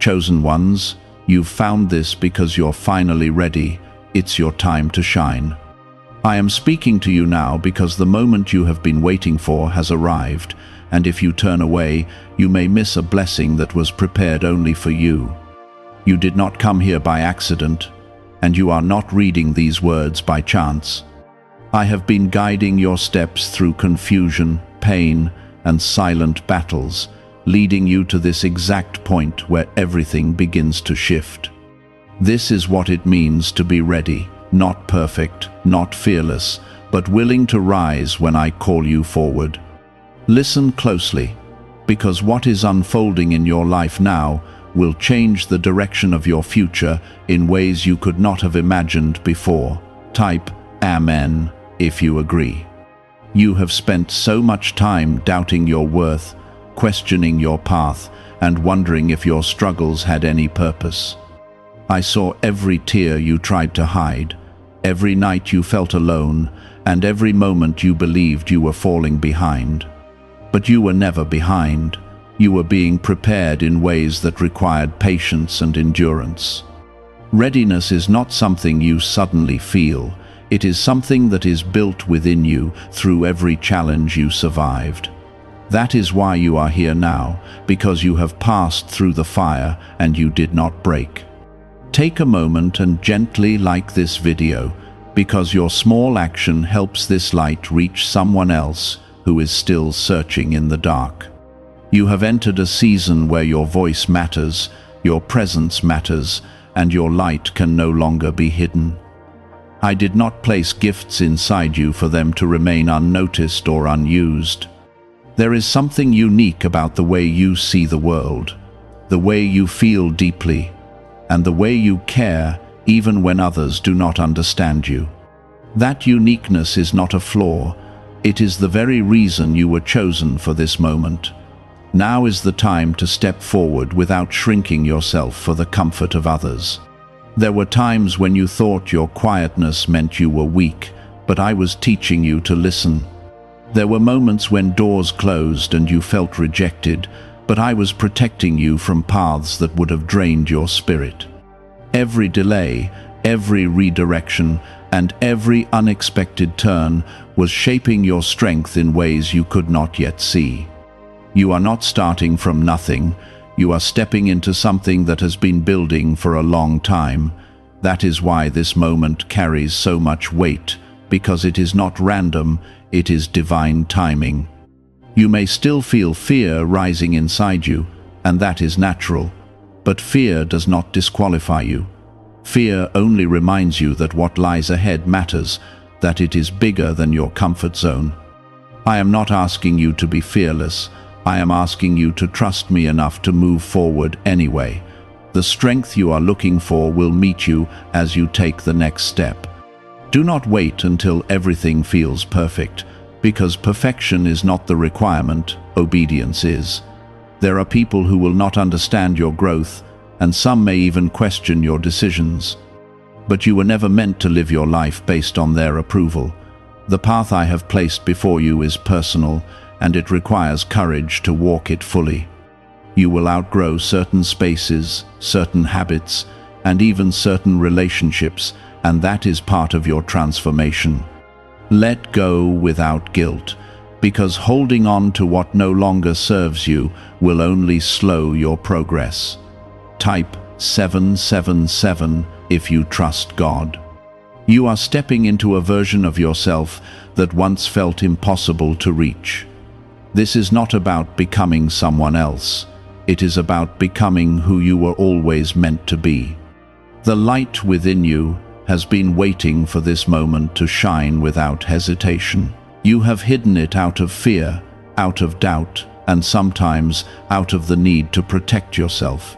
Chosen ones, you've found this because you're finally ready. It's your time to shine. I am speaking to you now because the moment you have been waiting for has arrived, and if you turn away, you may miss a blessing that was prepared only for you. You did not come here by accident, and you are not reading these words by chance. I have been guiding your steps through confusion, pain, and silent battles, leading you to this exact point where everything begins to shift. This is what it means to be ready, not perfect, not fearless, but willing to rise when I call you forward. Listen closely, because what is unfolding in your life now will change the direction of your future in ways you could not have imagined before. Type Amen if you agree. You have spent so much time doubting your worth, questioning your path, and wondering if your struggles had any purpose. I saw every tear you tried to hide, every night you felt alone, and every moment you believed you were falling behind. But you were never behind. You were being prepared in ways that required patience and endurance. Readiness is not something you suddenly feel. It is something that is built within you through every challenge you survived. That is why you are here now, because you have passed through the fire and you did not break. Take a moment and gently like this video, because your small action helps this light reach someone else who is still searching in the dark. You have entered a season where your voice matters, your presence matters, and your light can no longer be hidden. I did not place gifts inside you for them to remain unnoticed or unused. There is something unique about the way you see the world, the way you feel deeply, and the way you care even when others do not understand you. That uniqueness is not a flaw. It is the very reason you were chosen for this moment. Now is the time to step forward without shrinking yourself for the comfort of others. There were times when you thought your quietness meant you were weak, but I was teaching you to listen. There were moments when doors closed and you felt rejected, but I was protecting you from paths that would have drained your spirit. Every delay, every redirection, and every unexpected turn was shaping your strength in ways you could not yet see. You are not starting from nothing. You are stepping into something that has been building for a long time. That is why this moment carries so much weight, because it is not random, it is divine timing. You may still feel fear rising inside you, and that is natural, but fear does not disqualify you. Fear only reminds you that what lies ahead matters, that it is bigger than your comfort zone. I am not asking you to be fearless. I am asking you to trust me enough to move forward anyway. The strength you are looking for will meet you as you take the next step. Do not wait until everything feels perfect, because perfection is not the requirement, obedience is. There are people who will not understand your growth, and some may even question your decisions. But you were never meant to live your life based on their approval. The path I have placed before you is personal, and it requires courage to walk it fully. You will outgrow certain spaces, certain habits, and even certain relationships, and that is part of your transformation. Let go without guilt, because holding on to what no longer serves you will only slow your progress. Type 777 if you trust God. You are stepping into a version of yourself that once felt impossible to reach. This is not about becoming someone else. It is about becoming who you were always meant to be. The light within you has been waiting for this moment to shine without hesitation. You have hidden it out of fear, out of doubt, and sometimes out of the need to protect yourself.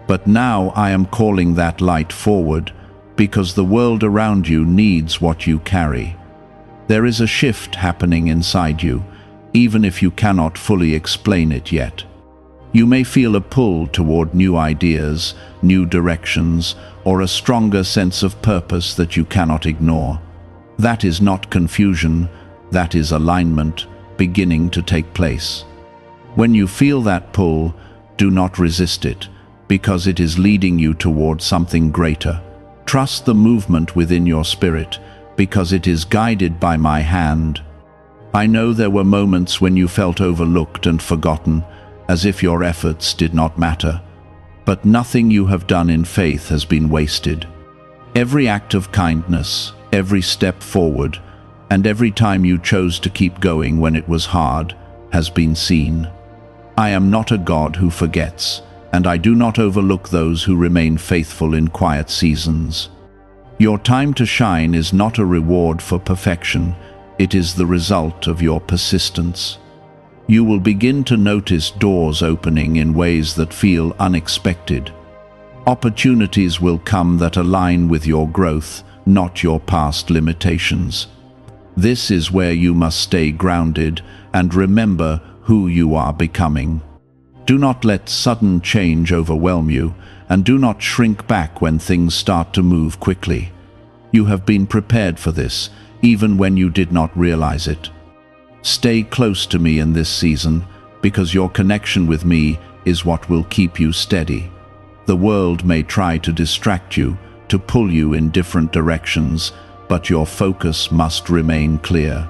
But now I am calling that light forward, because the world around you needs what you carry. There is a shift happening inside you, even if you cannot fully explain it yet. You may feel a pull toward new ideas, new directions, or a stronger sense of purpose that you cannot ignore. That is not confusion, that is alignment beginning to take place. When you feel that pull, do not resist it. because it is leading you toward something greater. Trust the movement within your spirit, because it is guided by my hand. I know there were moments when you felt overlooked and forgotten, as if your efforts did not matter. But nothing you have done in faith has been wasted. Every act of kindness, every step forward, and every time you chose to keep going when it was hard, has been seen. I am not a God who forgets, and I do not overlook those who remain faithful in quiet seasons. Your time to shine is not a reward for perfection, it is the result of your persistence. You will begin to notice doors opening in ways that feel unexpected. Opportunities will come that align with your growth, not your past limitations. This is where you must stay grounded and remember who you are becoming. Do not let sudden change overwhelm you, and do not shrink back when things start to move quickly. You have been prepared for this, even when you did not realize it. Stay close to me in this season, because your connection with me is what will keep you steady. The world may try to distract you, to pull you in different directions, but your focus must remain clear.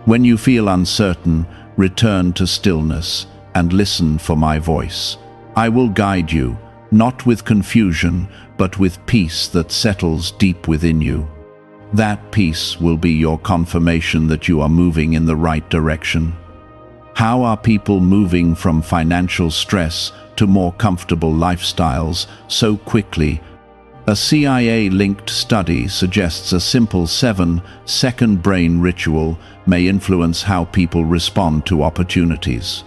When you feel uncertain, return to stillness and listen for my voice. I will guide you, not with confusion, but with peace that settles deep within you. That peace will be your confirmation that you are moving in the right direction. How are people moving from financial stress to more comfortable lifestyles so quickly? A CIA-linked study suggests a simple 7-second brain ritual may influence how people respond to opportunities.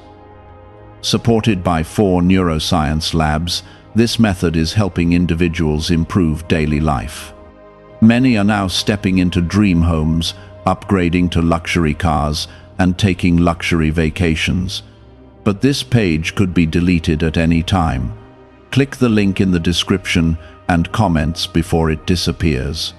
Supported by 4 neuroscience labs, this method is helping individuals improve daily life. Many are now stepping into dream homes, upgrading to luxury cars, and taking luxury vacations. But this page could be deleted at any time. Click the link in the description and comments before it disappears.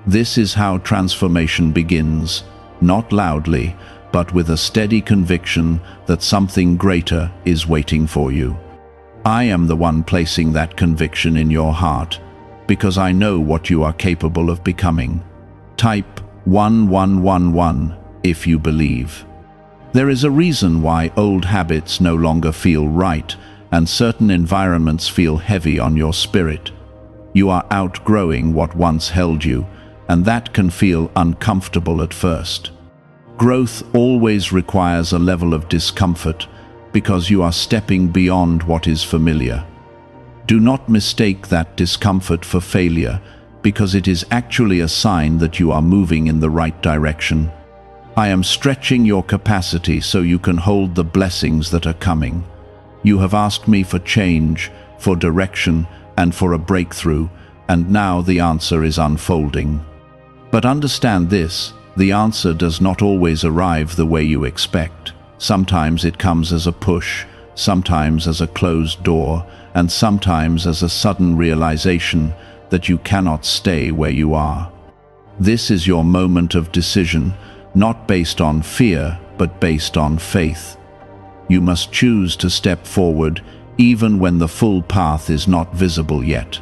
This is how transformation begins, not loudly, but with a steady conviction that something greater is waiting for you. I am the one placing that conviction in your heart, because I know what you are capable of becoming. Type 1111 if you believe. There is a reason why old habits no longer feel right, and certain environments feel heavy on your spirit. You are outgrowing what once held you, and that can feel uncomfortable at first. Growth always requires a level of discomfort, because you are stepping beyond what is familiar. Do not mistake that discomfort for failure, because it is actually a sign that you are moving in the right direction. I am stretching your capacity so you can hold the blessings that are coming. You have asked me for change, for direction, and for a breakthrough, and now the answer is unfolding. But understand this, the answer does not always arrive the way you expect. Sometimes it comes as a push, sometimes as a closed door, and sometimes as a sudden realization that you cannot stay where you are. This is your moment of decision, not based on fear, but based on faith. You must choose to step forward, even when the full path is not visible yet.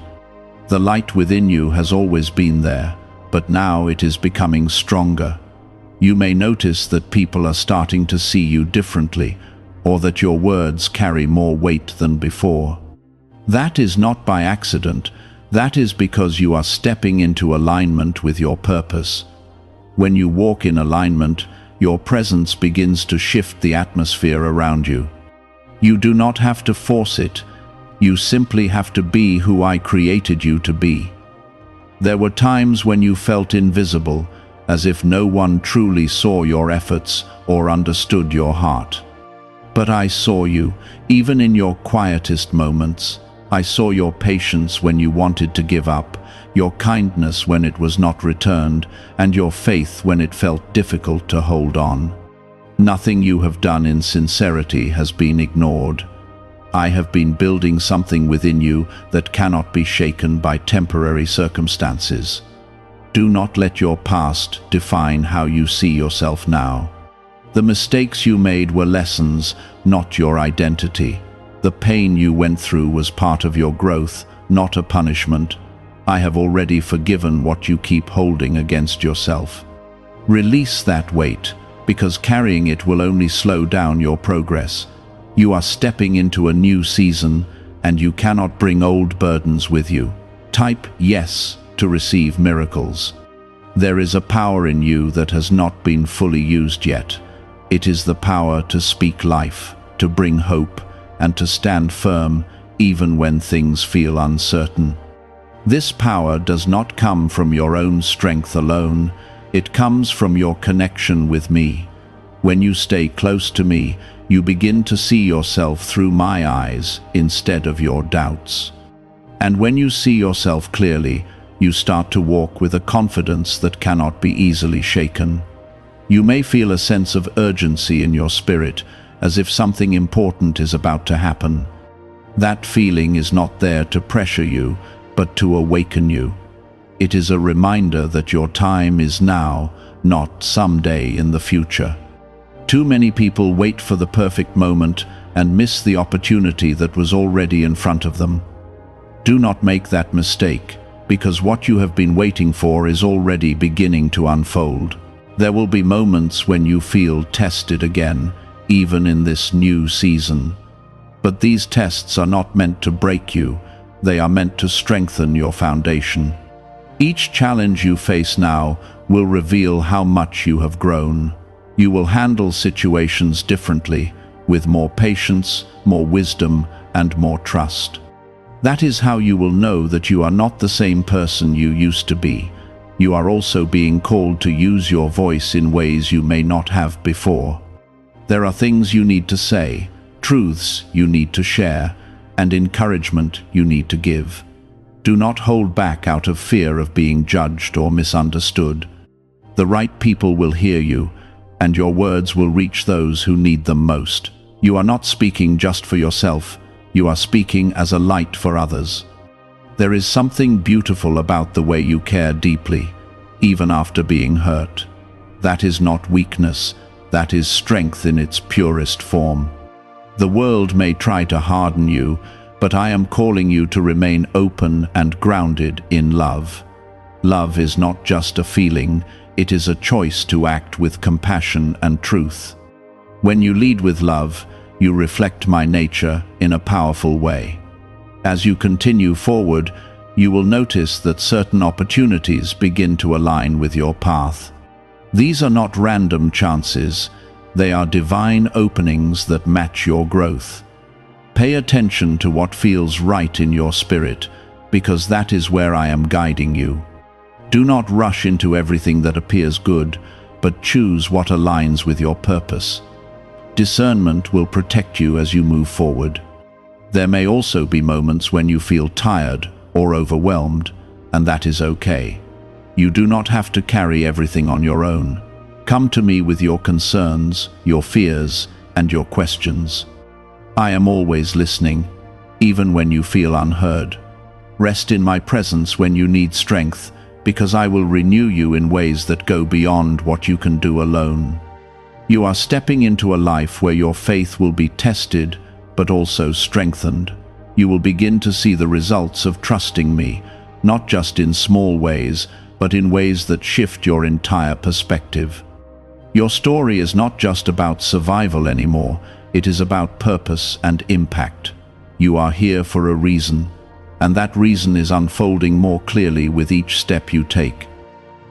The light within you has always been there, but now it is becoming stronger. You may notice that people are starting to see you differently, or that your words carry more weight than before. That is not by accident. That is because you are stepping into alignment with your purpose. When you walk in alignment, your presence begins to shift the atmosphere around you. You do not have to force it. You simply have to be who I created you to be. There were times when you felt invisible, as if no one truly saw your efforts or understood your heart. But I saw you, even in your quietest moments. I saw your patience when you wanted to give up, your kindness when it was not returned, and your faith when it felt difficult to hold on. Nothing you have done in sincerity has been ignored. I have been building something within you that cannot be shaken by temporary circumstances. Do not let your past define how you see yourself now. The mistakes you made were lessons, not your identity. The pain you went through was part of your growth, not a punishment. I have already forgiven what you keep holding against yourself. Release that weight, because carrying it will only slow down your progress. You are stepping into a new season, and you cannot bring old burdens with you. Type yes to receive miracles. There is a power in you that has not been fully used yet. It is the power to speak life, to bring hope, and to stand firm even when things feel uncertain. This power does not come from your own strength alone. It comes from your connection with me. When you stay close to me, you begin to see yourself through my eyes instead of your doubts. And when you see yourself clearly, you start to walk with a confidence that cannot be easily shaken. You may feel a sense of urgency in your spirit, as if something important is about to happen. That feeling is not there to pressure you, but to awaken you. It is a reminder that your time is now, not someday in the future. Too many people wait for the perfect moment and miss the opportunity that was already in front of them. Do not make that mistake, because what you have been waiting for is already beginning to unfold. There will be moments when you feel tested again, even in this new season. But these tests are not meant to break you, they are meant to strengthen your foundation. Each challenge you face now will reveal how much you have grown. You will handle situations differently, with more patience, more wisdom, and more trust. That is how you will know that you are not the same person you used to be. You are also being called to use your voice in ways you may not have before. There are things you need to say, truths you need to share, and encouragement you need to give. Do not hold back out of fear of being judged or misunderstood. The right people will hear you, and your words will reach those who need them most. You are not speaking just for yourself, you are speaking as a light for others. There is something beautiful about the way you care deeply, even after being hurt. That is not weakness, that is strength in its purest form. The world may try to harden you, but I am calling you to remain open and grounded in love. Love is not just a feeling, it is a choice to act with compassion and truth. When you lead with love, you reflect my nature in a powerful way. As you continue forward, you will notice that certain opportunities begin to align with your path. These are not random chances, they are divine openings that match your growth. Pay attention to what feels right in your spirit, because that is where I am guiding you. Do not rush into everything that appears good, but choose what aligns with your purpose. Discernment will protect you as you move forward. There may also be moments when you feel tired or overwhelmed, and that is okay. You do not have to carry everything on your own. Come to me with your concerns, your fears, and your questions. I am always listening, even when you feel unheard. Rest in my presence when you need strength, because I will renew you in ways that go beyond what you can do alone. You are stepping into a life where your faith will be tested, but also strengthened. You will begin to see the results of trusting me, not just in small ways, but in ways that shift your entire perspective. Your story is not just about survival anymore, it is about purpose and impact. You are here for a reason, and that reason is unfolding more clearly with each step you take.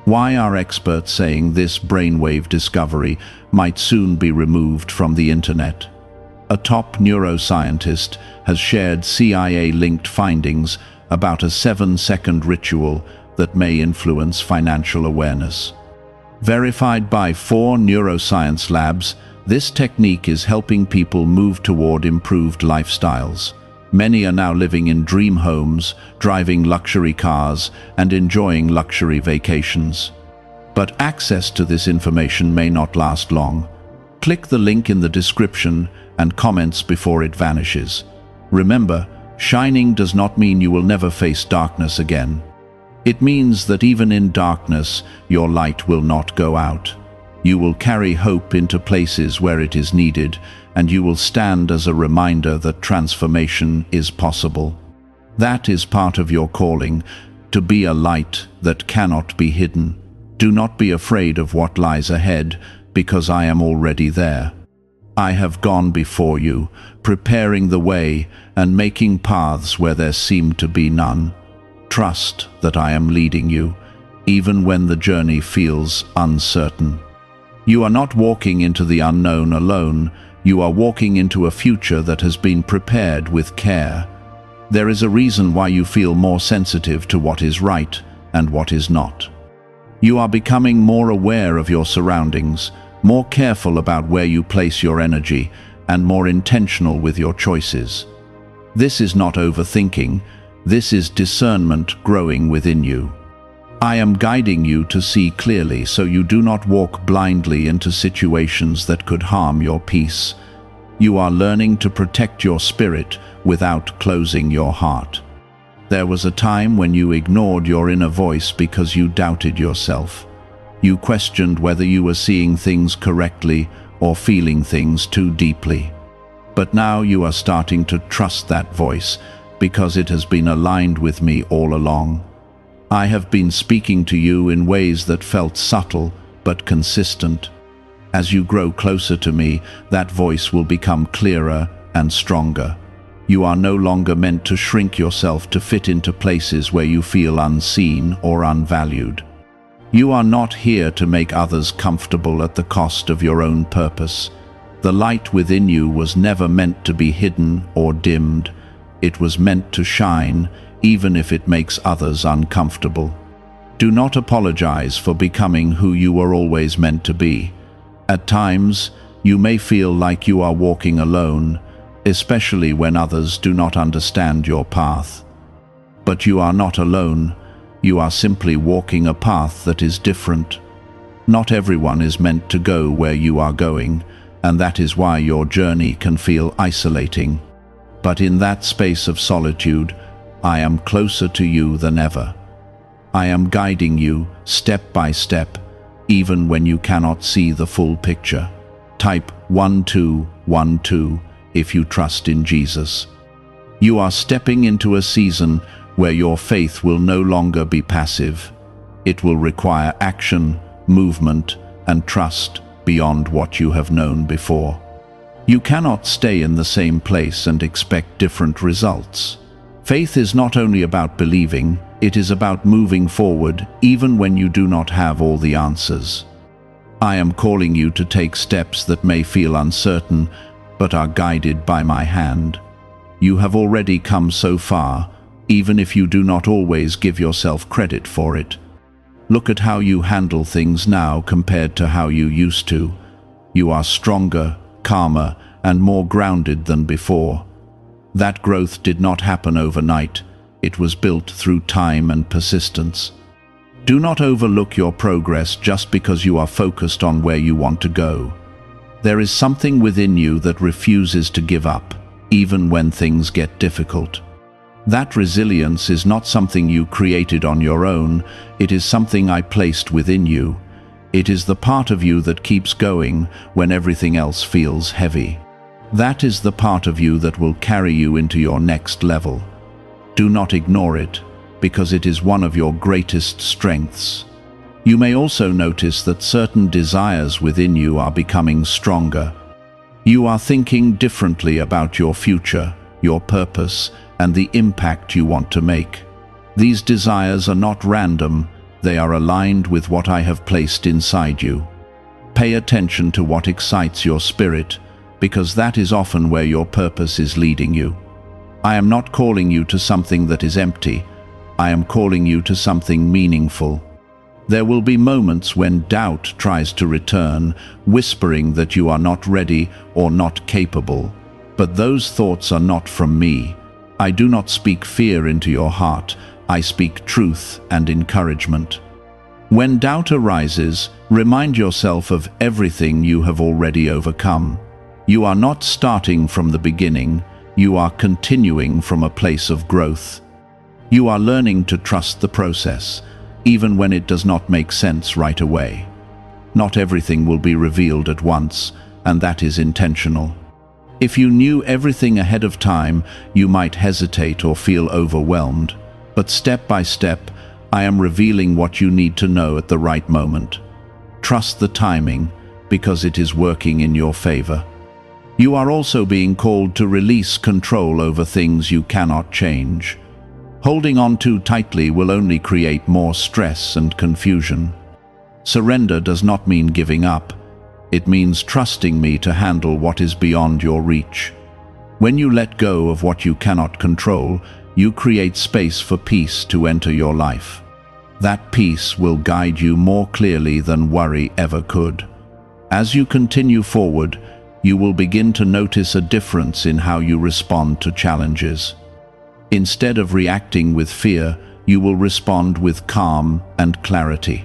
Why are experts saying this brainwave discovery might soon be removed from the internet? A top neuroscientist has shared CIA-linked findings about a 7-second ritual that may influence financial awareness. Verified by 4 neuroscience labs, this technique is helping people move toward improved lifestyles. Many are now living in dream homes, driving luxury cars, and enjoying luxury vacations. But access to this information may not last long. Click the link in the description and comments before it vanishes. Remember, shining does not mean you will never face darkness again. It means that even in darkness, your light will not go out. You will carry hope into places where it is needed, and you will stand as a reminder that transformation is possible. That is part of your calling, to be a light that cannot be hidden. Do not be afraid of what lies ahead, because I am already there. I have gone before you, preparing the way and making paths where there seemed to be none. Trust that I am leading you, even when the journey feels uncertain. You are not walking into the unknown alone. You are walking into a future that has been prepared with care. There is a reason why you feel more sensitive to what is right and what is not. You are becoming more aware of your surroundings, more careful about where you place your energy, and more intentional with your choices. This is not overthinking. This is discernment growing within you. I am guiding you to see clearly so you do not walk blindly into situations that could harm your peace. You are learning to protect your spirit without closing your heart. There was a time when you ignored your inner voice because you doubted yourself. You questioned whether you were seeing things correctly or feeling things too deeply. But now you are starting to trust that voice because it has been aligned with me all along. I have been speaking to you in ways that felt subtle but consistent. As you grow closer to me, that voice will become clearer and stronger. You are no longer meant to shrink yourself to fit into places where you feel unseen or unvalued. You are not here to make others comfortable at the cost of your own purpose. The light within you was never meant to be hidden or dimmed. It was meant to shine, even if it makes others uncomfortable. Do not apologize for becoming who you were always meant to be. At times, you may feel like you are walking alone, especially when others do not understand your path. But you are not alone. You are simply walking a path that is different. Not everyone is meant to go where you are going, and that is why your journey can feel isolating. But in that space of solitude, I am closer to you than ever. I am guiding you step by step, even when you cannot see the full picture. Type 1212 if you trust in Jesus. You are stepping into a season where your faith will no longer be passive. It will require action, movement, and trust beyond what you have known before. You cannot stay in the same place and expect different results. Faith is not only about believing, it is about moving forward even when you do not have all the answers. I am calling you to take steps that may feel uncertain, but are guided by my hand. You have already come so far, even if you do not always give yourself credit for it. Look at how you handle things now compared to how you used to. You are stronger, calmer, and more grounded than before. That growth did not happen overnight. It was built through time and persistence. Do not overlook your progress just because you are focused on where you want to go. There is something within you that refuses to give up, even when things get difficult. That resilience is not something you created on your own, it is something I placed within you. It is the part of you that keeps going when everything else feels heavy. That is the part of you that will carry you into your next level. Do not ignore it, because it is one of your greatest strengths. You may also notice that certain desires within you are becoming stronger. You are thinking differently about your future, your purpose, and the impact you want to make. These desires are not random, they are aligned with what I have placed inside you. Pay attention to what excites your spirit, because that is often where your purpose is leading you. I am not calling you to something that is empty. I am calling you to something meaningful. There will be moments when doubt tries to return, whispering that you are not ready or not capable. But those thoughts are not from me. I do not speak fear into your heart. I speak truth and encouragement. When doubt arises, remind yourself of everything you have already overcome. You are not starting from the beginning. You are continuing from a place of growth. You are learning to trust the process, even when it does not make sense right away. Not everything will be revealed at once, and that is intentional. If you knew everything ahead of time, you might hesitate or feel overwhelmed. But step by step, I am revealing what you need to know at the right moment. Trust the timing, because it is working in your favor. You are also being called to release control over things you cannot change. Holding on too tightly will only create more stress and confusion. Surrender does not mean giving up. It means trusting me to handle what is beyond your reach. When you let go of what you cannot control, you create space for peace to enter your life. That peace will guide you more clearly than worry ever could. As you continue forward, you will begin to notice a difference in how you respond to challenges. Instead of reacting with fear, you will respond with calm and clarity.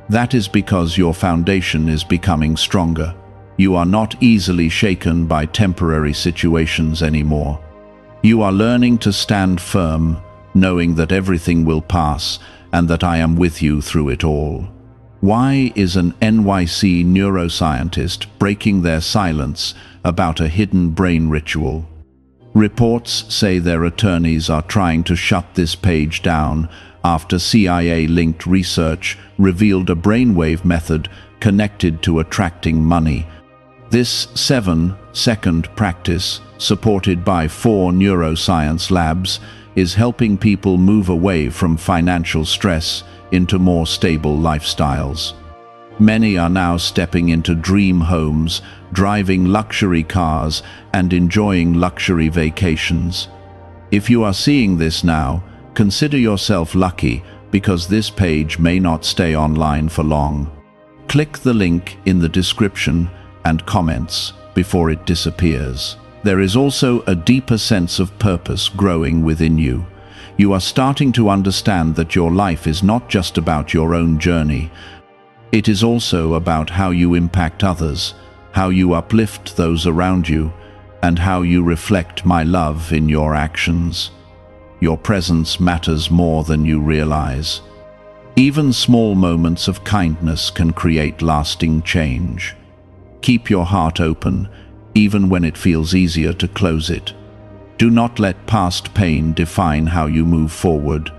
That is because your foundation is becoming stronger. You are not easily shaken by temporary situations anymore. You are learning to stand firm, knowing that everything will pass and that I am with you through it all. Why is an NYC neuroscientist breaking their silence about a hidden brain ritual? Reports say their attorneys are trying to shut this page down after CIA-linked research revealed a brainwave method connected to attracting money. This 7-second practice, supported by 4 neuroscience labs, is helping people move away from financial stress into more stable lifestyles. Many are now stepping into dream homes, driving luxury cars, and enjoying luxury vacations. If you are seeing this now, consider yourself lucky, because this page may not stay online for long. Click the link in the description and comments before it disappears. There is also a deeper sense of purpose growing within you. You are starting to understand that your life is not just about your own journey. It is also about how you impact others, how you uplift those around you, and how you reflect my love in your actions. Your presence matters more than you realize. Even small moments of kindness can create lasting change. Keep your heart open, even when it feels easier to close it. Do not let past pain define how you move forward.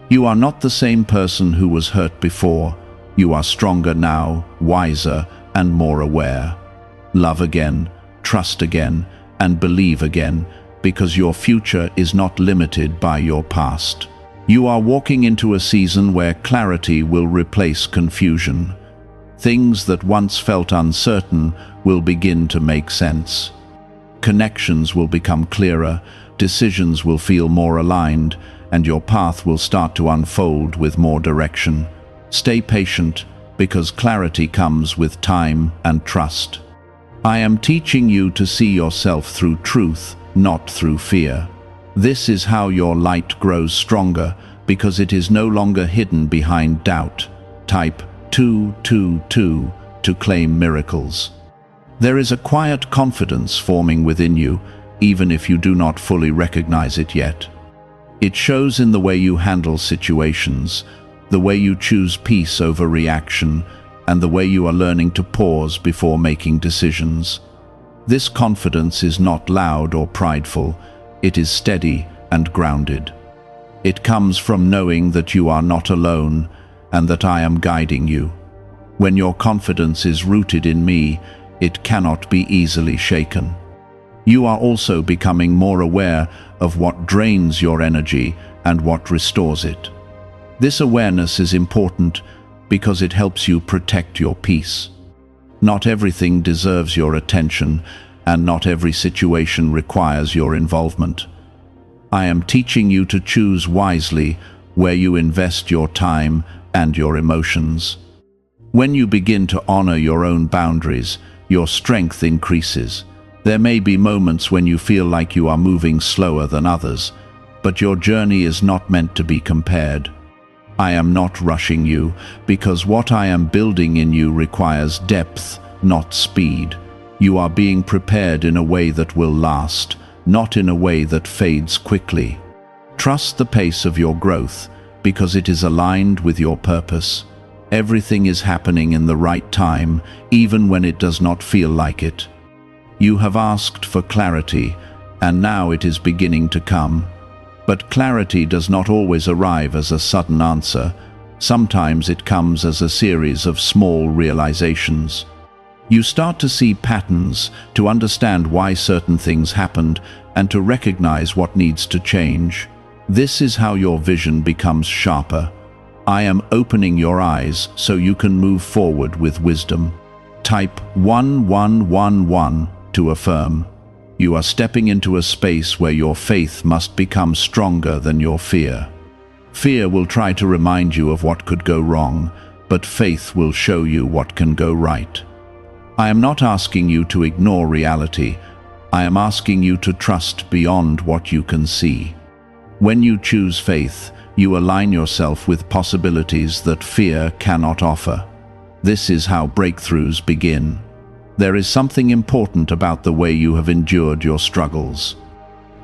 You are not the same person who was hurt before. You are stronger now, wiser, and more aware. Love again, trust again, and believe again, because your future is not limited by your past. You are walking into a season where clarity will replace confusion. Things that once felt uncertain will begin to make sense. Connections will become clearer, decisions will feel more aligned, and your path will start to unfold with more direction. Stay patient, because clarity comes with time and trust. I am teaching you to see yourself through truth, not through fear. This is how your light grows stronger, because it is no longer hidden behind doubt. Type 222 to claim miracles. There is a quiet confidence forming within you, even if you do not fully recognize it yet. It shows in the way you handle situations, the way you choose peace over reaction, and the way you are learning to pause before making decisions. This confidence is not loud or prideful, it is steady and grounded. It comes from knowing that you are not alone and that I am guiding you. When your confidence is rooted in me, it cannot be easily shaken. You are also becoming more aware of what drains your energy and what restores it. This awareness is important because it helps you protect your peace. Not everything deserves your attention, and not every situation requires your involvement. I am teaching you to choose wisely where you invest your time and your emotions. When you begin to honor your own boundaries, your strength increases. There may be moments when you feel like you are moving slower than others, but your journey is not meant to be compared. I am not rushing you, because what I am building in you requires depth, not speed. You are being prepared in a way that will last, not in a way that fades quickly. Trust the pace of your growth, because it is aligned with your purpose. Everything is happening in the right time, even when it does not feel like it. You have asked for clarity, and now it is beginning to come. But clarity does not always arrive as a sudden answer. Sometimes it comes as a series of small realizations. You start to see patterns, to understand why certain things happened, and to recognize what needs to change. This is how your vision becomes sharper. I am opening your eyes so you can move forward with wisdom. Type 1111 to affirm. You are stepping into a space where your faith must become stronger than your fear. Fear will try to remind you of what could go wrong, but faith will show you what can go right. I am not asking you to ignore reality. I am asking you to trust beyond what you can see. When you choose faith, you align yourself with possibilities that fear cannot offer. This is how breakthroughs begin. There is something important about the way you have endured your struggles.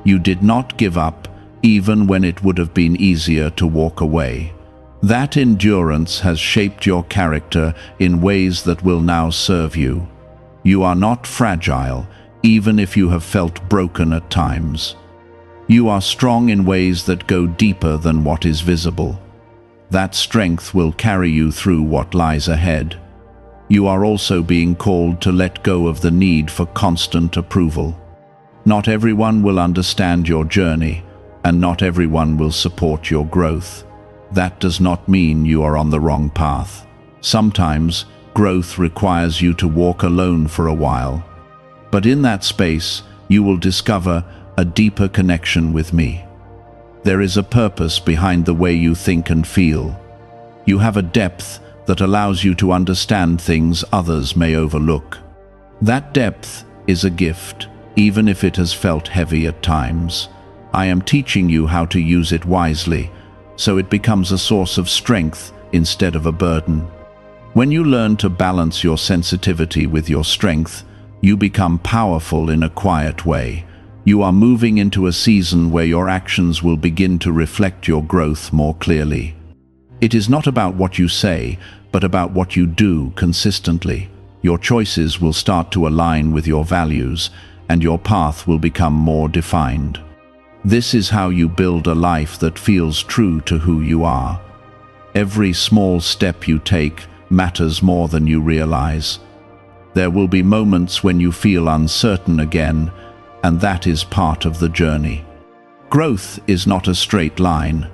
You did not give up, even when it would have been easier to walk away. That endurance has shaped your character in ways that will now serve you. You are not fragile, even if you have felt broken at times. You are strong in ways that go deeper than what is visible. That strength will carry you through what lies ahead. You are also being called to let go of the need for constant approval. Not everyone will understand your journey, and not everyone will support your growth. That does not mean you are on the wrong path. Sometimes, growth requires you to walk alone for a while. But in that space, you will discover a deeper connection with me. There is a purpose behind the way you think and feel. You have a depth that allows you to understand things others may overlook. That depth is a gift, even if it has felt heavy at times. I am teaching you how to use it wisely, so it becomes a source of strength instead of a burden. When you learn to balance your sensitivity with your strength, you become powerful in a quiet way. You are moving into a season where your actions will begin to reflect your growth more clearly. It is not about what you say, but about what you do consistently. Your choices will start to align with your values, and your path will become more defined. This is how you build a life that feels true to who you are. Every small step you take matters more than you realize. There will be moments when you feel uncertain again, and that is part of the journey. Growth is not a straight line.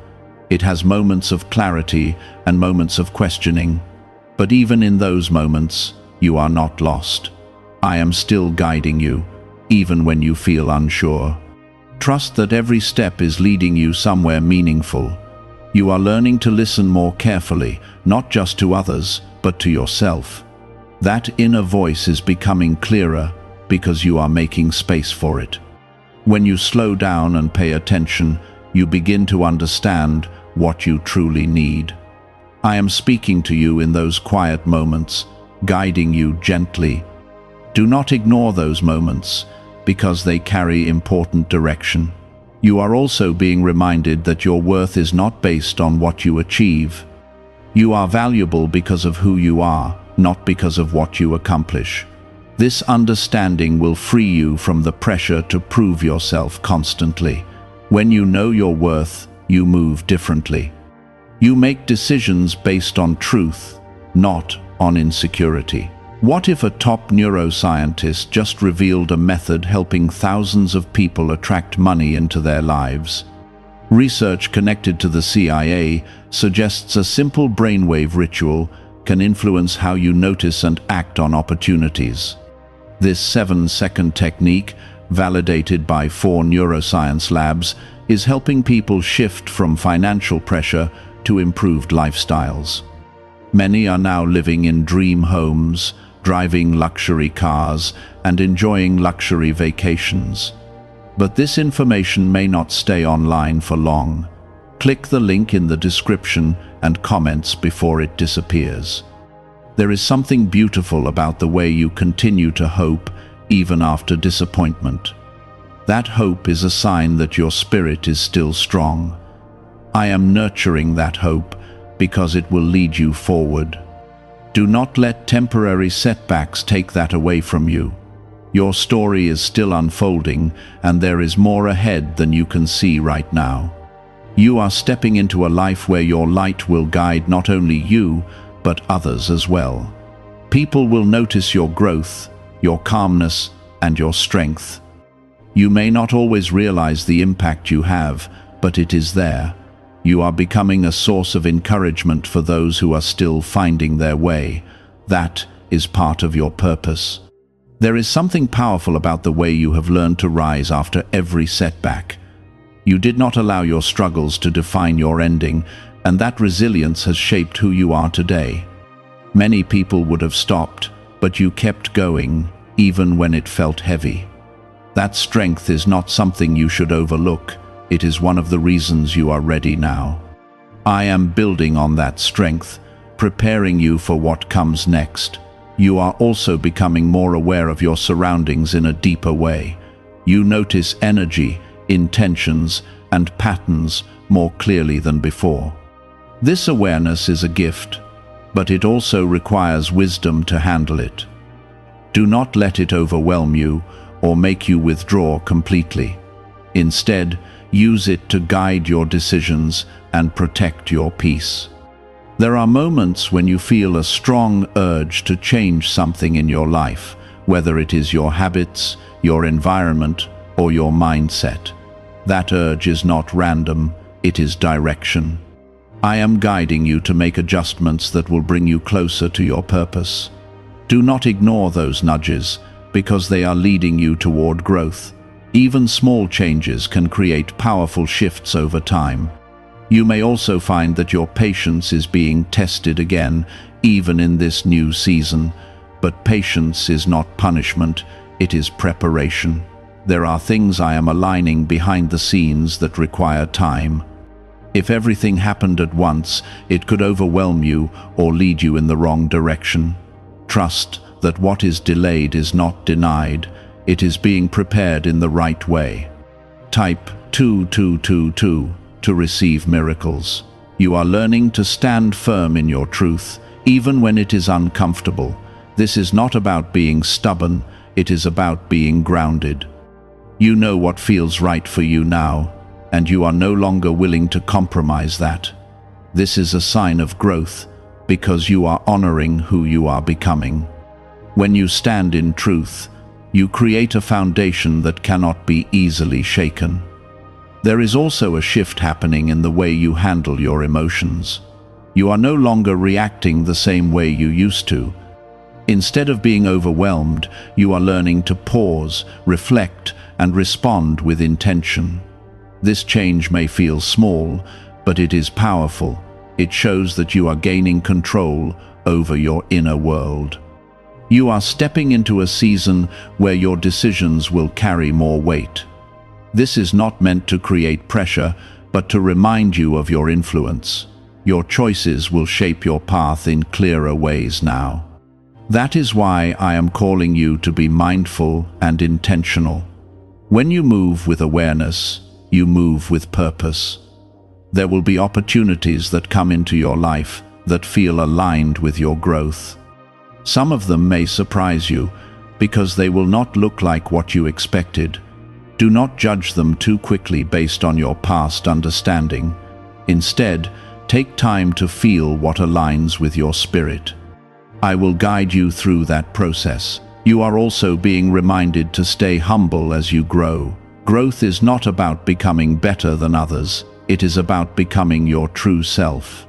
It has moments of clarity and moments of questioning. But even in those moments, you are not lost. I am still guiding you, even when you feel unsure. Trust that every step is leading you somewhere meaningful. You are learning to listen more carefully, not just to others, but to yourself. That inner voice is becoming clearer because you are making space for it. When you slow down and pay attention, you begin to understand what you truly need. I am speaking to you in those quiet moments, guiding you gently. Do not ignore those moments, because they carry important direction. You are also being reminded that your worth is not based on what you achieve. You are valuable because of who you are, not because of what you accomplish. This understanding will free you from the pressure to prove yourself constantly. When you know your worth, you move differently. You make decisions based on truth, not on insecurity. What if a top neuroscientist just revealed a method helping thousands of people attract money into their lives? Research connected to the CIA suggests a simple brainwave ritual can influence how you notice and act on opportunities. This 7-second technique, validated by 4 neuroscience labs, is helping people shift from financial pressure to improved lifestyles. Many are now living in dream homes, driving luxury cars, and enjoying luxury vacations. But this information may not stay online for long. Click the link in the description and comments before it disappears. There is something beautiful about the way you continue to hope even after disappointment. That hope is a sign that your spirit is still strong. I am nurturing that hope because it will lead you forward. Do not let temporary setbacks take that away from you. Your story is still unfolding, and there is more ahead than you can see right now. You are stepping into a life where your light will guide not only you, but others as well. People will notice your growth, your calmness, and your strength. You may not always realize the impact you have, but it is there. You are becoming a source of encouragement for those who are still finding their way. That is part of your purpose. There is something powerful about the way you have learned to rise after every setback. You did not allow your struggles to define your ending, and that resilience has shaped who you are today. Many people would have stopped, but you kept going, even when it felt heavy. That strength is not something you should overlook. It is one of the reasons you are ready now. I am building on that strength, preparing you for what comes next. You are also becoming more aware of your surroundings in a deeper way. You notice energy, intentions, and patterns more clearly than before. This awareness is a gift, but it also requires wisdom to handle it. Do not let it overwhelm you or make you withdraw completely. Instead, use it to guide your decisions and protect your peace. There are moments when you feel a strong urge to change something in your life, whether it is your habits, your environment, or your mindset. That urge is not random, it is direction. I am guiding you to make adjustments that will bring you closer to your purpose. Do not ignore those nudges, because they are leading you toward growth. Even small changes can create powerful shifts over time. You may also find that your patience is being tested again, even in this new season. But patience is not punishment, it is preparation. There are things I am aligning behind the scenes that require time. If everything happened at once, it could overwhelm you or lead you in the wrong direction. Trust that what is delayed is not denied, it is being prepared in the right way. Type 2222 to receive miracles. You are learning to stand firm in your truth, even when it is uncomfortable. This is not about being stubborn, it is about being grounded. You know what feels right for you now, and you are no longer willing to compromise that. This is a sign of growth, because you are honoring who you are becoming. When you stand in truth, you create a foundation that cannot be easily shaken. There is also a shift happening in the way you handle your emotions. You are no longer reacting the same way you used to. Instead of being overwhelmed, you are learning to pause, reflect, and respond with intention. This change may feel small, but it is powerful. It shows that you are gaining control over your inner world. You are stepping into a season where your decisions will carry more weight. This is not meant to create pressure, but to remind you of your influence. Your choices will shape your path in clearer ways now. That is why I am calling you to be mindful and intentional. When you move with awareness, you move with purpose. There will be opportunities that come into your life that feel aligned with your growth. Some of them may surprise you because they will not look like what you expected. Do not judge them too quickly based on your past understanding. Instead, take time to feel what aligns with your spirit. I will guide you through that process. You are also being reminded to stay humble as you grow. Growth is not about becoming better than others. It is about becoming your true self.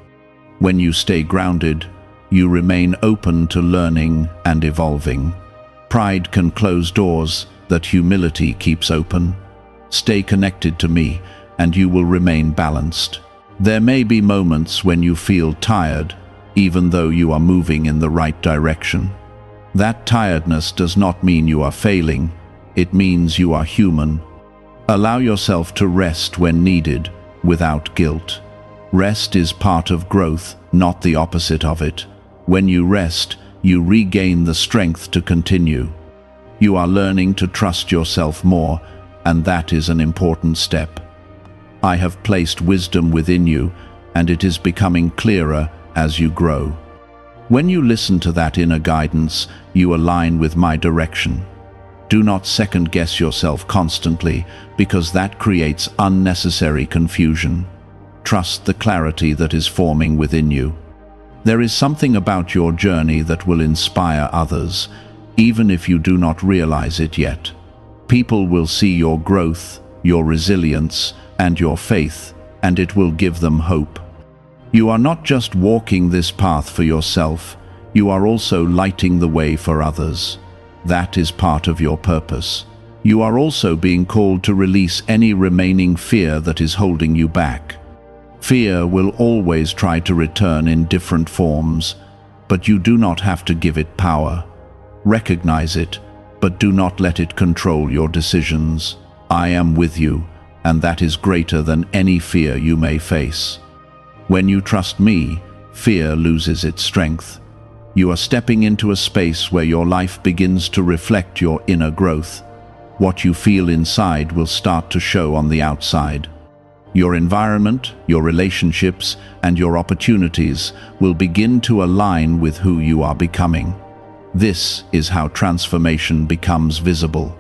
When you stay grounded, you remain open to learning and evolving. Pride can close doors that humility keeps open. Stay connected to me, and you will remain balanced. There may be moments when you feel tired, even though you are moving in the right direction. That tiredness does not mean you are failing. It means you are human. Allow yourself to rest when needed, without guilt. Rest is part of growth, not the opposite of it. When you rest, you regain the strength to continue. You are learning to trust yourself more, and that is an important step. I have placed wisdom within you, and it is becoming clearer as you grow. When you listen to that inner guidance, you align with my direction. Do not second-guess yourself constantly, because that creates unnecessary confusion. Trust the clarity that is forming within you. There is something about your journey that will inspire others, even if you do not realize it yet. People will see your growth, your resilience, and your faith, and it will give them hope. You are not just walking this path for yourself, you are also lighting the way for others. That is part of your purpose. You are also being called to release any remaining fear that is holding you back. Fear will always try to return in different forms, but you do not have to give it power. Recognize it, but do not let it control your decisions. I am with you, and that is greater than any fear you may face. When you trust me, fear loses its strength. You are stepping into a space where your life begins to reflect your inner growth. What you feel inside will start to show on the outside. Your environment, your relationships, and your opportunities will begin to align with who you are becoming. This is how transformation becomes visible.